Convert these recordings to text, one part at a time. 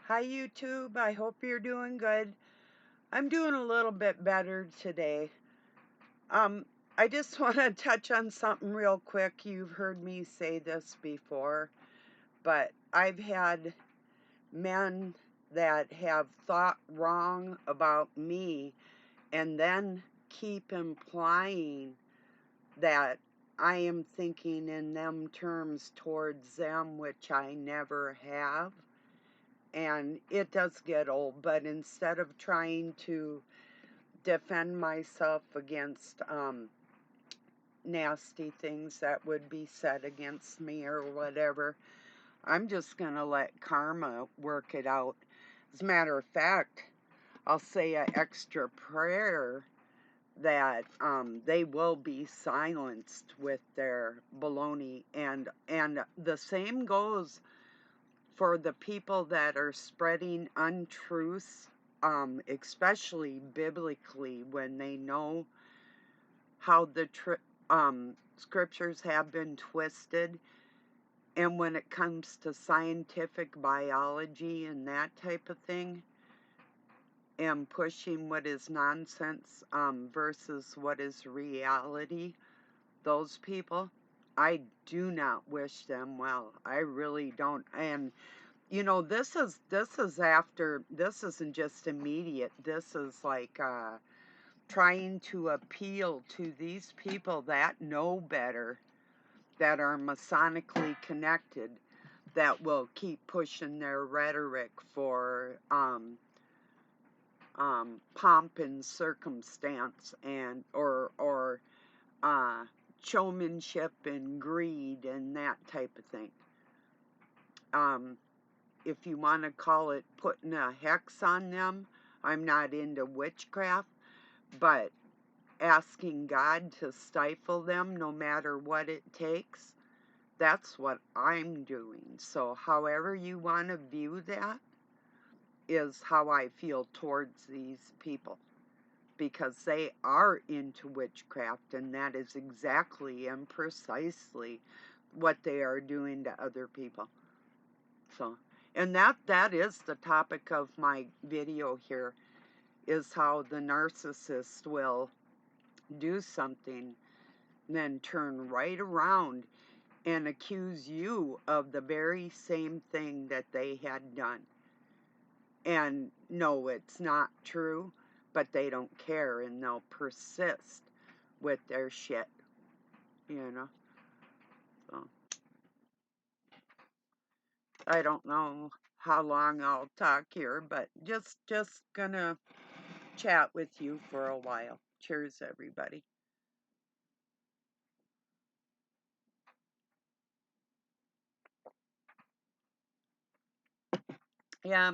Hi YouTube, I hope you're doing good. I'm doing a little bit better today. Um, I just want to touch on something real quick. You've heard me say this before, but I've had men that have thought wrong about me and then keep implying that I am thinking in them terms towards them, which I never have. And it does get old, but instead of trying to defend myself against nasty things that would be said against me or whatever, I'm just going to let karma work it out. As a matter of fact, I'll say an extra prayer that they will be silenced with their baloney, and the same goes for the people that are spreading untruths, especially biblically, when they know how the scriptures have been twisted, and when it comes to scientific biology and that type of thing, and pushing what is nonsense versus what is reality, those people, I do not wish them well. I really don't. And this isn't just immediate. This is like trying to appeal to these people that know better, that are Masonically connected, that will keep pushing their rhetoric for pomp and circumstance, and or uh, showmanship and greed and that type of thing. If you want to call it putting a hex on them, I'm not into witchcraft, but asking God to stifle them no matter what it takes, that's what I'm doing. So however you want to view that is how I feel towards these people, because they are into witchcraft, and that is exactly and precisely what they are doing to other people. So, and that is the topic of my video here, is how the narcissist will do something, then turn right around and accuse you of the very same thing that they had done. And no, it's not true, but they don't care, and they'll persist with their shit, you know. So I don't know how long I'll talk here, but just gonna chat with you for a while. Cheers, everybody. Yeah,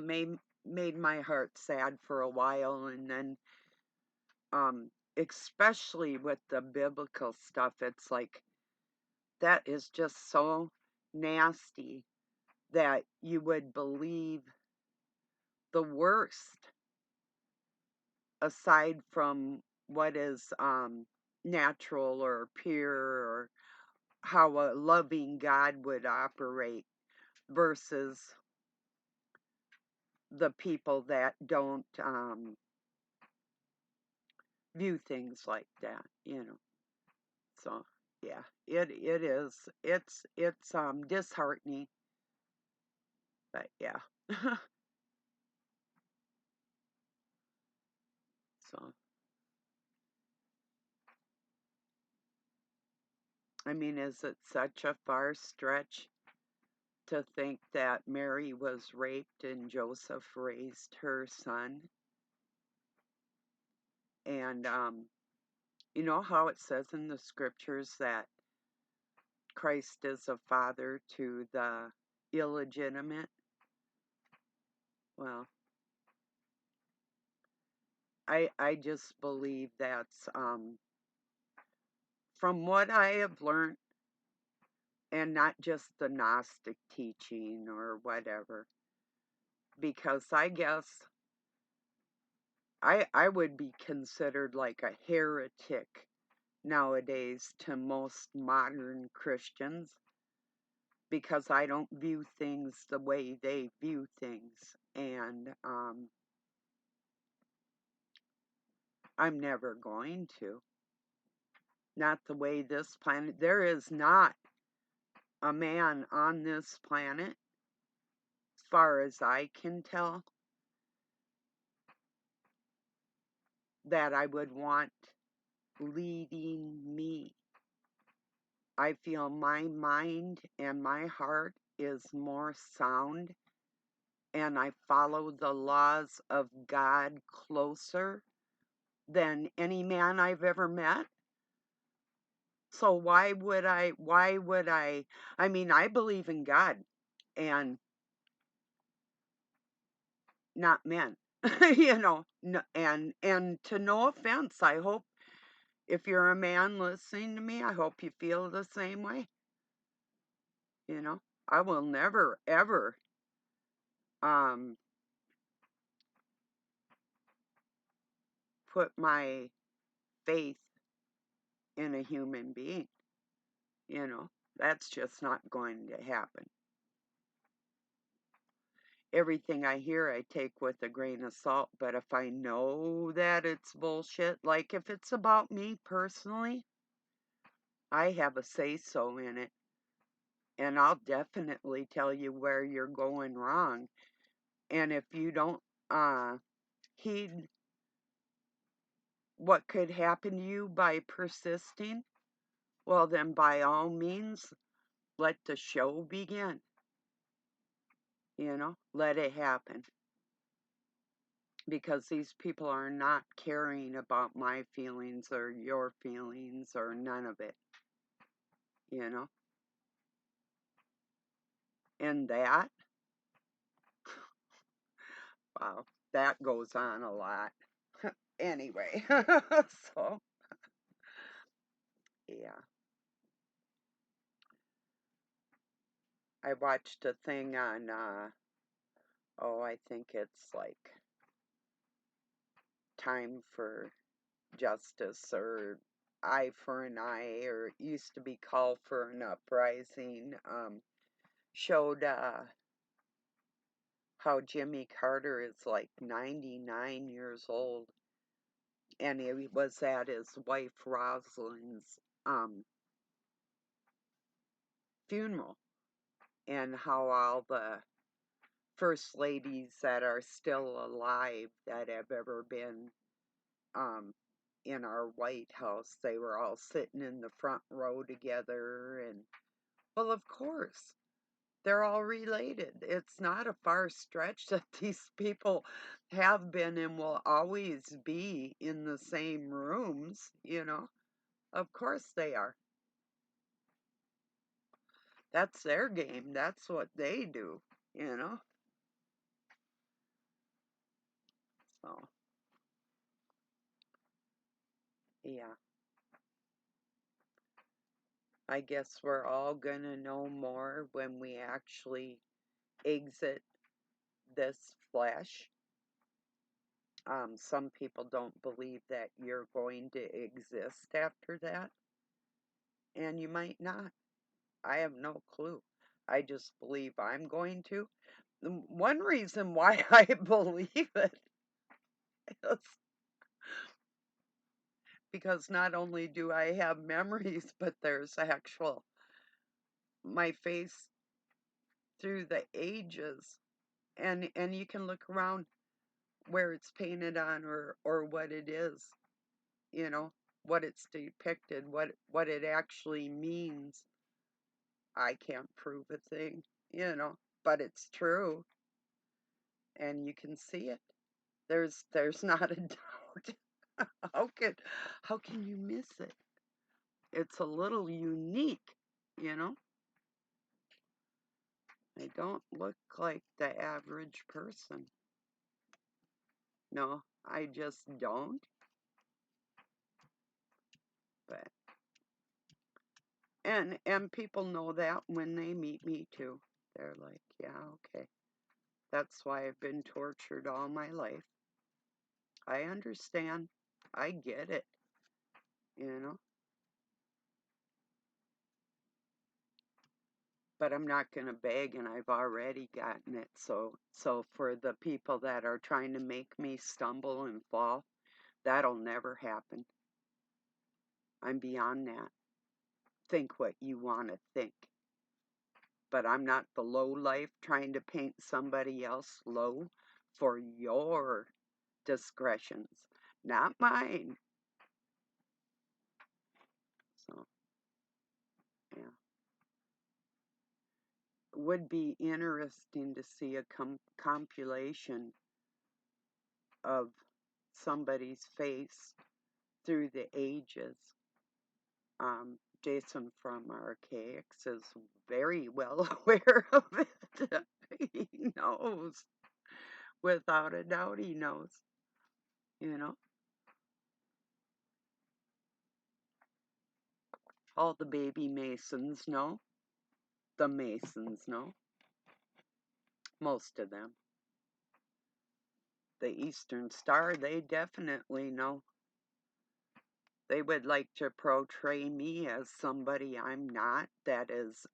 made my heart sad for a while, and then especially with the biblical stuff, it's like that is just so nasty that you would believe the worst aside from what is natural or pure, or how a loving God would operate, versus the people that don't view things like that. So yeah, it is. It's disheartening, but yeah. So I mean, is it such a far stretch to think that Mary was raped and Joseph raised her son? And you know how it says in the scriptures that Christ is a father to the illegitimate? Well, I just believe that's from what I have learned, and not just the Gnostic teaching or whatever, because I guess I would be considered like a heretic nowadays to most modern Christians, because I don't view things the way they view things. And I'm never going to. Not the way this planet. There is not a man on this planet, as far as I can tell, that I would want leading me. I feel my mind and my heart is more sound, and I follow the laws of God closer than any man I've ever met. So I mean, I believe in God and not men. And to no offense, I hope if you're a man listening to me, I hope you feel the same way. I will never ever um put my faith in a human being. You know, that's just not going to happen. Everything I hear I take with a grain of salt, but if I know that it's bullshit, like if it's about me personally, I have a say-so in it, and I'll definitely tell you where you're going wrong. And if you don't heed what could happen to you by persisting, well then by all means, let the show begin. Let it happen. Because these people are not caring about my feelings or your feelings or none of it, you know? And that, wow, that goes on a lot. Anyway, so, yeah. I watched a thing on, I think it's like Time for Justice or Eye for an Eye, or it used to be Call for an Uprising, showed how Jimmy Carter is like 99 years old, and he was at his wife Rosalind's funeral, and how all the first ladies that are still alive that have ever been in our White House, they were all sitting in the front row together, and well, of course, they're all related. It's not a far stretch that these people have been and will always be in the same rooms, Of course they are. That's their game. That's what they do, you know? So, yeah. I guess we're all gonna know more when we actually exit this flesh. Some people don't believe that you're going to exist after that, and you might not. I have no clue. I just believe I'm going to. One reason why I believe it is because not only do I have memories, but there's my face through the ages, and you can look around where it's painted on or what it is, you know, what it's depicted, what it actually means. I can't prove a thing, but it's true, and you can see it. There's not a doubt. How can how can you miss it? It's a little unique, you know? I don't look like the average person. No, I just don't. But and people know that when they meet me too. They're like, "Yeah, okay. That's why I've been tortured all my life. I understand. I get it, you know?" but I'm not going to beg, and I've already gotten it. So for the people that are trying to make me stumble and fall, that'll never happen. I'm beyond that. Think what you want to think. But I'm not the low life trying to paint somebody else low for your discretions, not mine. So, yeah. It would be interesting to see a compilation of somebody's face through the ages. Jason from Archaics is very well aware of it. He knows. Without a doubt, he knows. You know? All the baby Masons know. The Masons know. Most of them. The Eastern Star, they definitely know. They would like to portray me as somebody I'm not, that is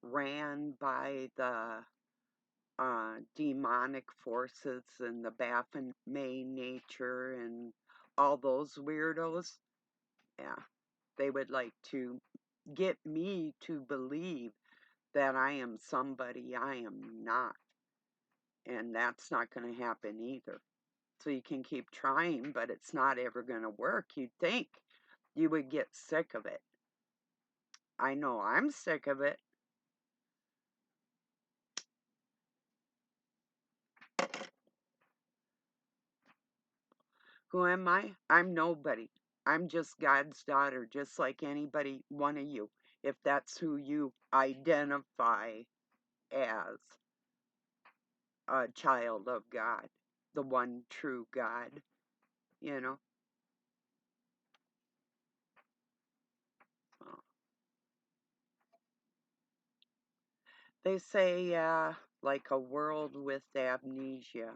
ran by the demonic forces and the Baphomet nature and all those weirdos. Yeah, they would like to get me to believe that I am somebody I am not. And that's not going to happen either. So you can keep trying, but it's not ever going to work. You'd think you would get sick of it. I know I'm sick of it. Who am I? I'm nobody. I'm just God's daughter, just like anybody, one of you. If that's who you identify as a child of God, the one true God, you know. So they say, like a world with amnesia.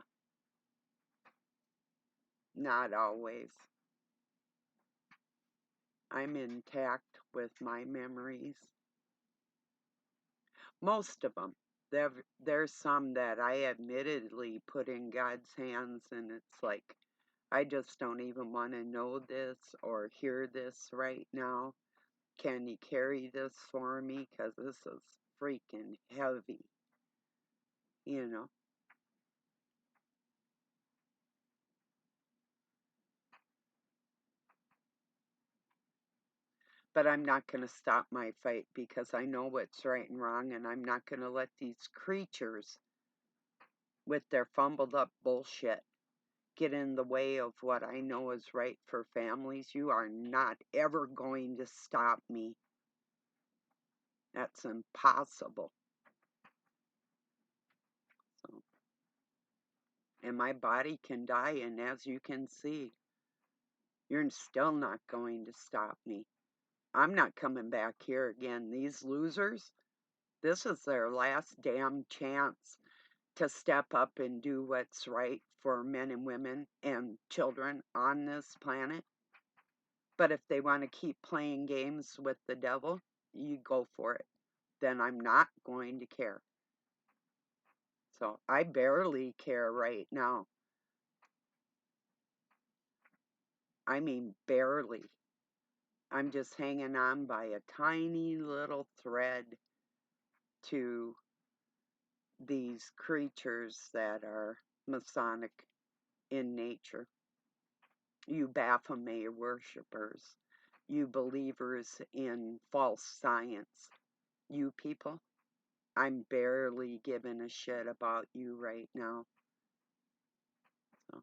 Not always. I'm intact with my memories. Most of them. There's some that I admittedly put in God's hands, and it's like, I just don't even want to know this or hear this right now. Can you carry this for me? Because this is freaking heavy, you know. But I'm not going to stop my fight because I know what's right and wrong, and I'm not going to let these creatures with their fumbled up bullshit get in the way of what I know is right for families. You are not ever going to stop me. That's impossible. So, and my body can die, and as you can see, you're still not going to stop me. I'm not coming back here again. These losers, this is their last damn chance to step up and do what's right for men and women and children on this planet. But if they want to keep playing games with the devil, you go for it. Then I'm not going to care. So I barely care right now. I mean, barely. I'm just hanging on by a tiny little thread to these creatures that are Masonic in nature. You Baphomet worshippers, you believers in false science, you people, I'm barely giving a shit about you right now. So,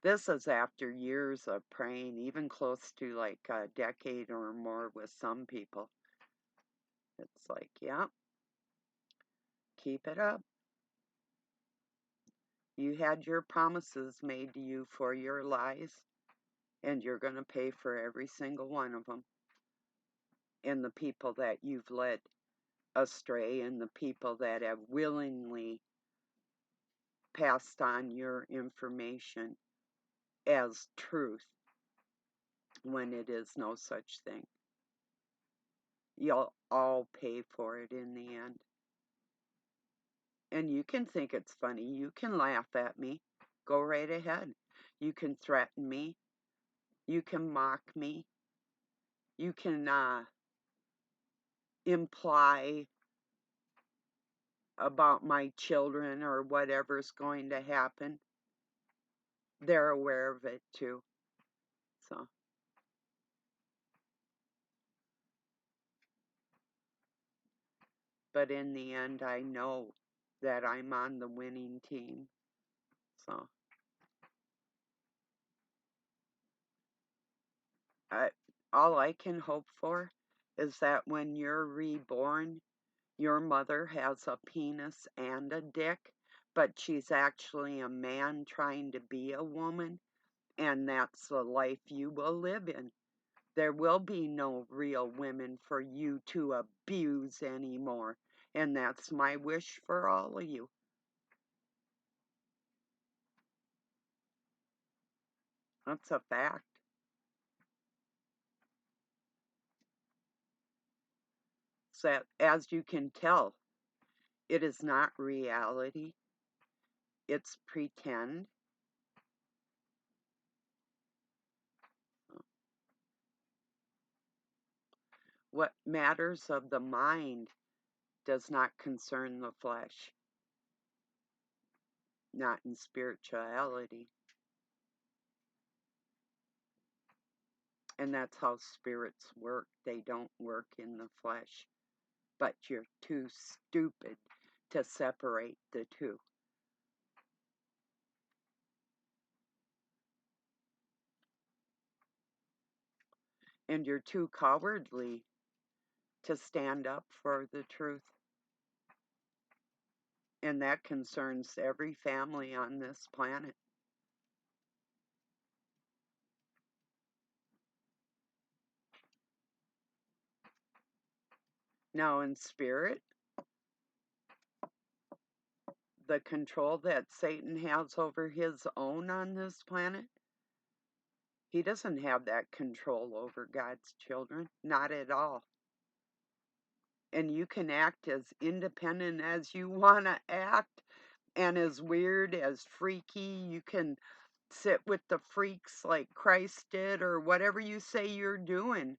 this is after years of praying, even close to like a decade or more with some people. It's like, yeah, keep it up. You had your promises made to you for your lies, and you're going to pay for every single one of them. And the people that you've led astray, and the people that have willingly passed on your information as truth when it is no such thing. You'll all pay for it in the end. And you can think it's funny. You can laugh at me. Go right ahead. You can threaten me. You can mock me. You can imply about my children or whatever's going to happen. They're aware of it too. So, but in the end, I know that I'm on the winning team. So, all I can hope for is that when you're reborn, your mother has a penis and a dick, but she's actually a man trying to be a woman, and that's the life you will live in. There will be no real women for you to abuse anymore, and that's my wish for all of you. That's a fact. So, as you can tell, it is not reality, it's pretend. What matters of the mind does not concern the flesh, not in spirituality. And that's how spirits work. They don't work in the flesh. But you're too stupid to separate the two. And you're too cowardly to stand up for the truth. And that concerns every family on this planet. Now, in spirit, the control that Satan has over his own on this planet, he doesn't have that control over God's children. Not at all. And you can act as independent as you want to act, and as weird, as freaky. You can sit with the freaks like Christ did, or whatever you say you're doing.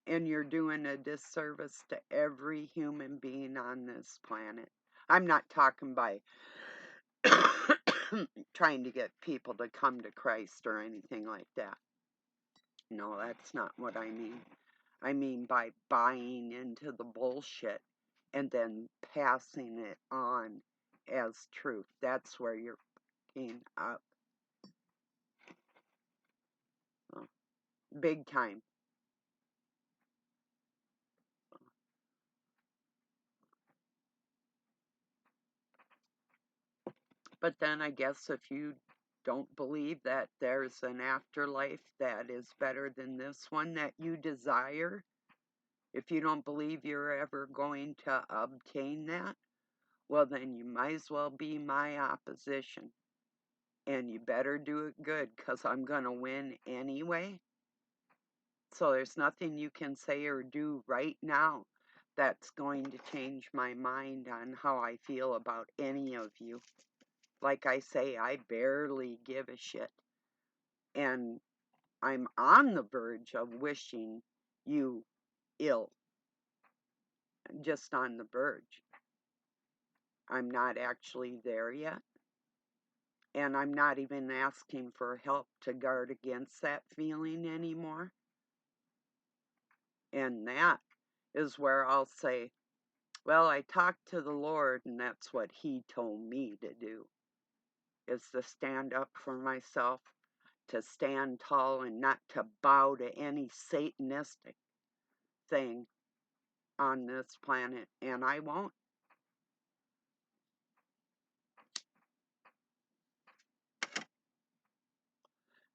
And you're doing a disservice to every human being on this planet. I'm not talking by trying to get people to come to Christ or anything like that. No, that's not what I mean. I mean by buying into the bullshit and then passing it on as truth. That's where you're fucking up. Big time. But then I guess if you don't believe that there's an afterlife that is better than this one that you desire, if you don't believe you're ever going to obtain that, well, then you might as well be my opposition. And you better do it good, because I'm going to win anyway. So there's nothing you can say or do right now that's going to change my mind on how I feel about any of you. Like I say, I barely give a shit. And I'm on the verge of wishing you ill. Just on the verge. I'm not actually there yet. And I'm not even asking for help to guard against that feeling anymore. And that is where I'll say, well, I talked to the Lord, and that's what He told me to do, is to stand up for myself, to stand tall, and not to bow to any satanistic thing on this planet. And I won't.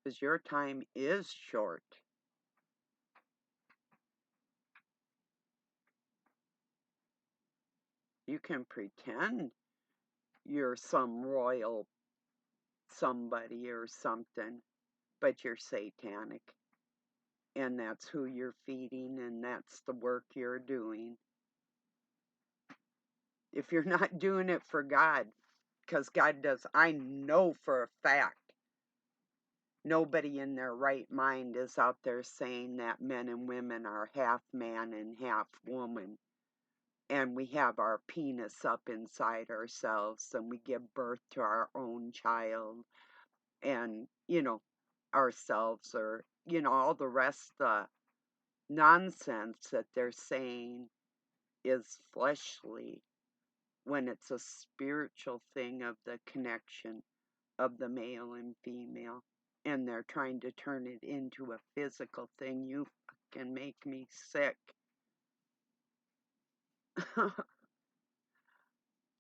Because your time is short. You can pretend you're some royal somebody or something, but you're satanic. and that's who you're feeding, and that's the work you're doing. If you're not doing it for God, because God does, I know for a fact, nobody in their right mind is out there saying that men and women are half man and half woman, and we have our penis up inside ourselves, and we give birth to our own child, and, ourselves, or, all the rest of the nonsense that they're saying is fleshly, when it's a spiritual thing of the connection of the male and female. And they're trying to turn it into a physical thing. You fucking make me sick.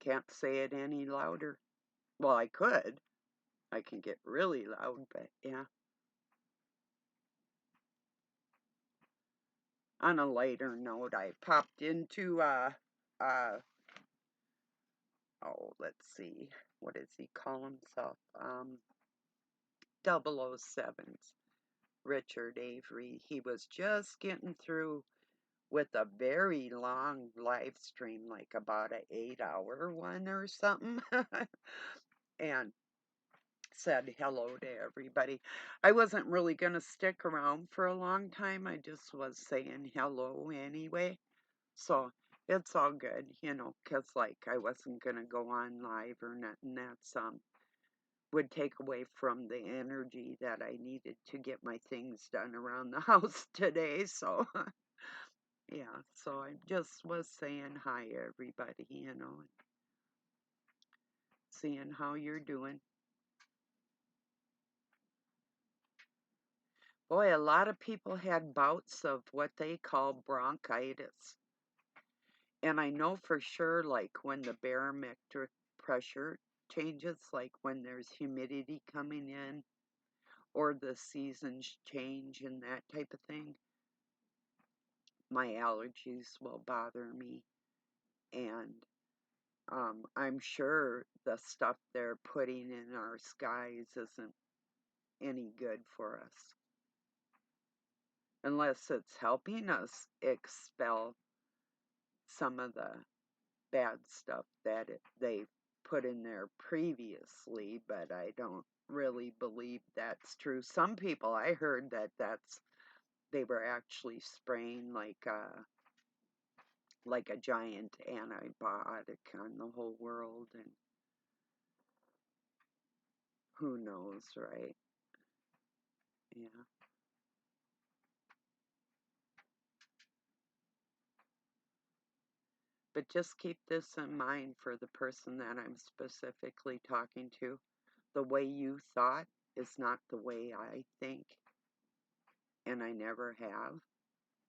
Can't say it any louder. Well, I could. I can get really loud, but yeah. On a lighter note, I popped into let's see, what does he call himself? 007's Richard Avery. He was just getting through with a very long live stream, like about an 8-hour one or something, and said hello to everybody. I wasn't really going to stick around for a long time. I just was saying hello anyway. So it's all good, because like I wasn't going to go on live or nothing. That's would take away from the energy that I needed to get my things done around the house today. So yeah, so I just was saying hi everybody, and seeing how you're doing. Boy, a lot of people had bouts of what they call bronchitis. And I know for sure, like when the barometric pressure changes, like when there's humidity coming in, or the seasons change and that type of thing, my allergies will bother me. And I'm sure the stuff they're putting in our skies isn't any good for us, unless it's helping us expel some of the bad stuff that they put in there previously, but I don't really believe that's true. Some people, I heard that they were actually spraying like a giant antibiotic on the whole world, and who knows, right? Yeah. But just keep this in mind for the person that I'm specifically talking to. The way you thought is not the way I think, and I never have.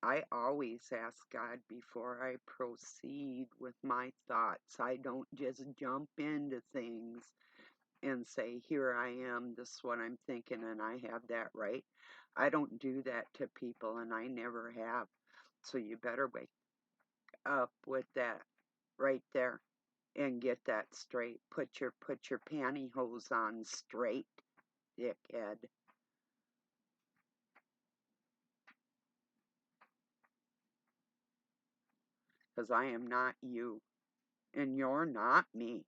I always ask God before I proceed with my thoughts. I don't just jump into things and say, here I am, this is what I'm thinking, and I have that right. I don't do that to people, and I never have. So you better wake up with that right there and get that straight. Put your pantyhose on straight, dickhead. Because I am not you, and you're not me,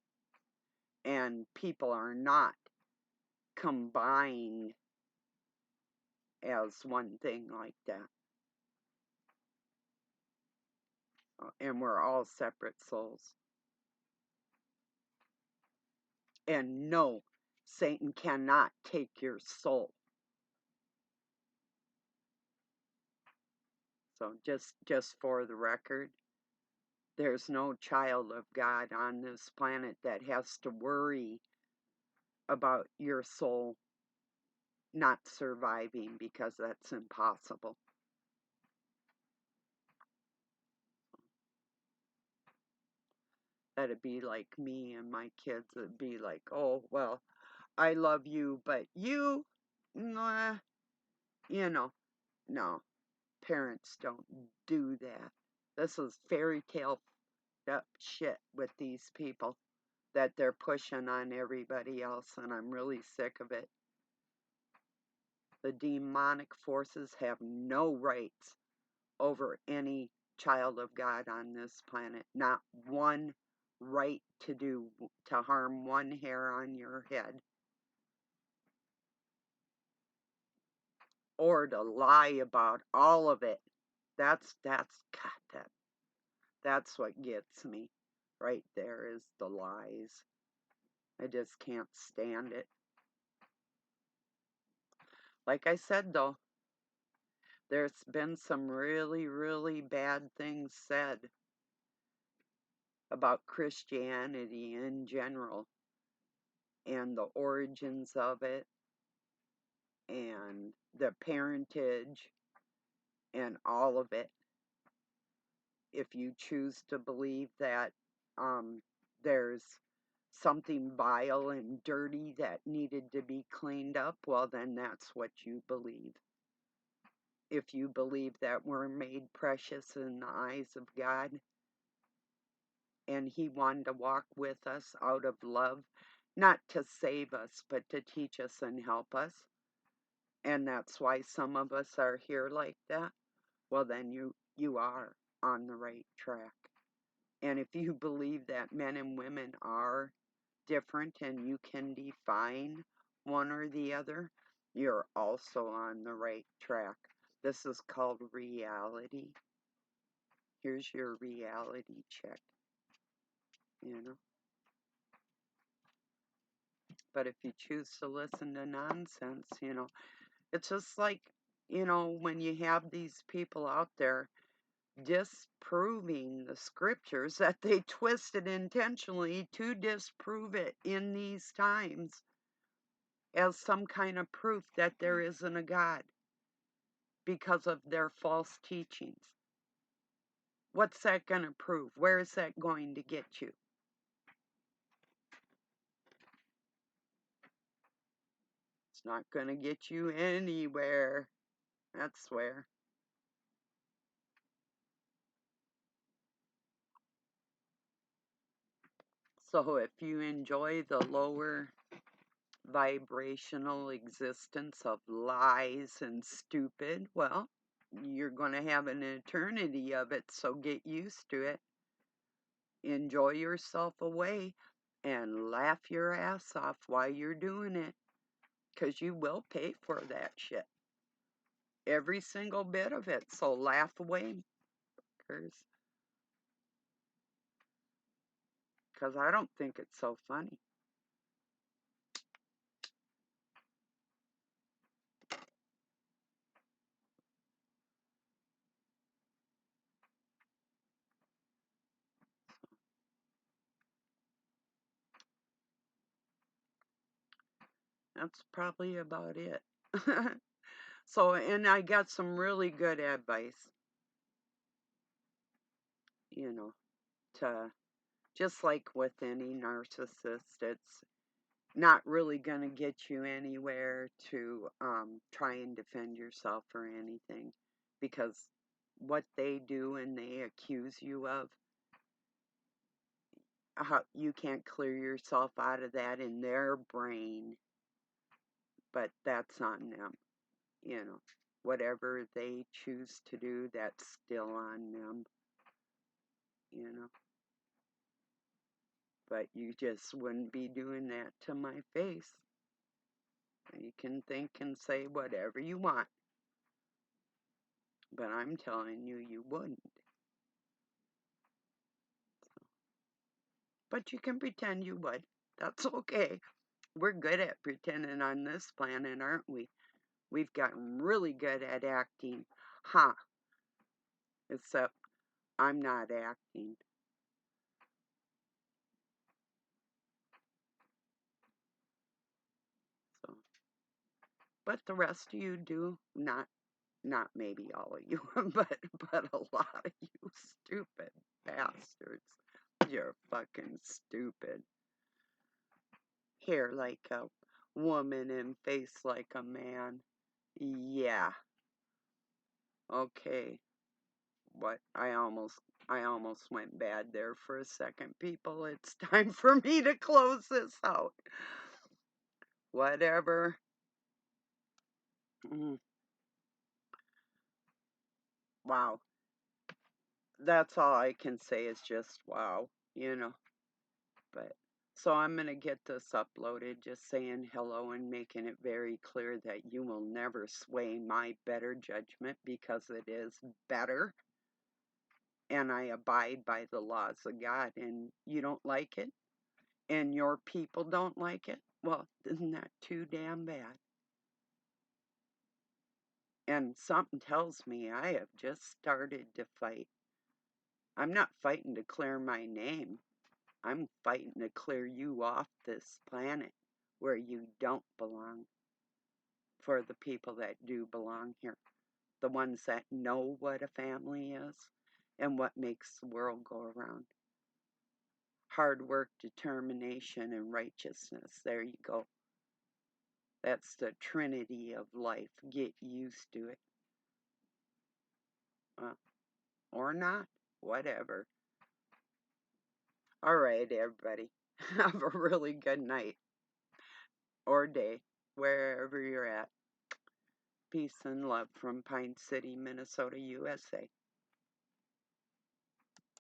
and people are not combined as one thing like that. And we're all separate souls. And no, Satan cannot take your soul. So just for the record, there's no child of God on this planet that has to worry about your soul not surviving, because that's impossible. That'd be like me and my kids. It'd be like, oh, well, I love you, but you, nah, no, parents don't do that. This is fairy tale shit with these people that they're pushing on everybody else, and I'm really sick of it. The demonic forces have no rights over any child of God on this planet. Not one right to harm one hair on your head or to lie about all of it. That's God, that's what gets me right there, is the lies. I just can't stand it. Like I said, though, there's been some really, really bad things said about Christianity in general and the origins of it and the parentage and all of it. If you choose to believe that there's something vile and dirty that needed to be cleaned up, well, then that's what you believe. If you believe that we're made precious in the eyes of God and He wanted to walk with us out of love, not to save us, but to teach us and help us, and that's why some of us are here like that, well, then you are on the right track. And if you believe that men and women are different and you can define one or the other, you're also on the right track. This is called reality. Here's your reality check, you know. But if you choose to listen to nonsense, it's just like, when you have these people out there disproving the scriptures that they twisted intentionally to disprove it in these times as some kind of proof that there isn't a God because of their false teachings. What's that going to prove? Where is that going to get you? It's not going to get you anywhere, I swear. So if you enjoy the lower vibrational existence of lies and stupid, well, you're going to have an eternity of it, so get used to it. Enjoy yourself away and laugh your ass off while you're doing it, because you will pay for that shit. Every single bit of it, so laugh away, because I don't think it's so funny. That's probably about it. So, and I got some really good advice, to, just like with any narcissist, it's not really going to get you anywhere to try and defend yourself or anything, because what they do and they accuse you of, you can't clear yourself out of that in their brain, but that's on them. Whatever they choose to do, that's still on them, but you just wouldn't be doing that to my face. You can think and say whatever you want, but I'm telling you, you wouldn't. But you can pretend you would. That's okay. We're good at pretending on this planet, aren't we? We've gotten really good at acting. Huh. Except I'm not acting. So, but the rest of you do. Not maybe all of you, but a lot of you stupid bastards. You're fucking stupid. Hair like a woman and face like a man. Yeah. Okay. What? I almost went bad there for a second, people. It's time for me to close this out. Whatever. Mm, wow. That's all I can say is just wow, you know. But so I'm going to get this uploaded, just saying hello and making it very clear that you will never sway my better judgment because it is better and I abide by the laws of God. And you don't like it and your people don't like it, well, isn't that too damn bad? And something tells me I have just started to fight. I'm not fighting to clear my name. I'm fighting to clear you off this planet where you don't belong for the people that do belong here. The ones that know what a family is and what makes the world go around. Hard work, determination, and righteousness. There you go. That's the trinity of life. Get used to it. Uh, or not. Whatever. All right, everybody. Have a really good night or day, wherever you're at. Peace and love from Pine City, Minnesota, USA.